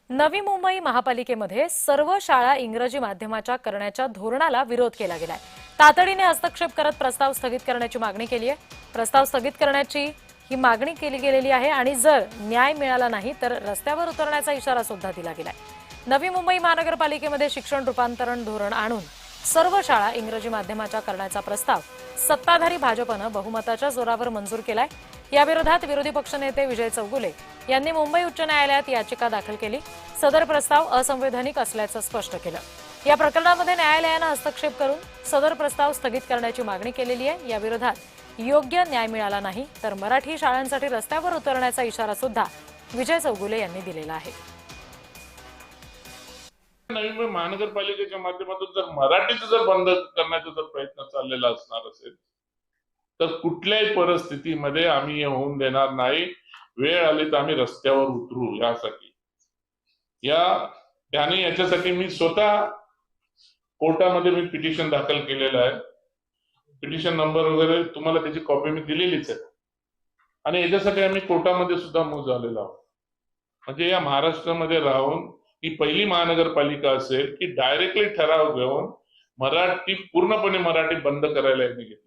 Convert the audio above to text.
नवी मुंबई महापालिकेमध्ये सर्व शाळा इंग्रजी माध्यमाच्या करण्याच्या धोरणाला विरोध केला गेलाय। तातडीने हस्तक्षेप करत प्रस्ताव स्थगित करण्याची मागणी केली आहे। प्रस्ताव स्थगित करण्याची ही मागणी केली गेलेली आहे आणि जर न्याय मिळाला नाही तर रस्त्यावर उतरण्याचा इशारा सुद्धा दिला गेलाय। नवी मुंबई महानगरपालिकेमध्ये शिक्षण रूपांतरण धोरण आणून सर्व शाळा इंग्रजी माध्यमाच्या करण्याचा प्रस्ताव सत्ताधारी भाजपनं बहुमताच्या जोरावर मंजूर केलाय। या विरोधात विरोधी पक्षनेते विजय चौगुले यांनी मुंबई उच्च न्यायालयात याचिका दाखल केली। सदर प्रस्ताव असंवैधानिक असल्याचं स्पष्ट केलं। या प्रकरणामध्ये न्यायालयानं हस्तक्षेप करून सदर प्रस्ताव स्थगित करण्याची मागणी केलेली आहे। या विरोधात योग्य न्याय मिळाला नाही तर मराठी शाळांसाठी रस्त्यावर उतरण्याचा इशारा सुद्धा विजय चौगुले यांनी दिलेला आहे। नवी मुंबई महानगरपालिकेच्या माध्यमातून जर मराठीचं जर बंद करण्याचा जर प्रयत्न चाललेला असणार असेल तर कुठल्याही परिस्थितीमध्ये आम्ही होऊन देणार नाही। वेळ आली तर आम्ही रस्त्यावर उतरू याच्यासाठी मी स्वतः कोर्टामध्ये मी पिटिशन दाखल केलेलं आहे। पिटिशन नंबर वगैरे तुम्हाला त्याची कॉपी मी दिलेलीच आहे आणि याच्यासाठी आम्ही कोर्टामध्ये सुद्धा मूव्ह झालेलो आहोत। म्हणजे या महाराष्ट्रामध्ये राहून ही पहिली महानगरपालिका असेल की डायरेक्टली ठराव घेऊन पूर्णपणे मराठी बंद करायला यांनी घेतले।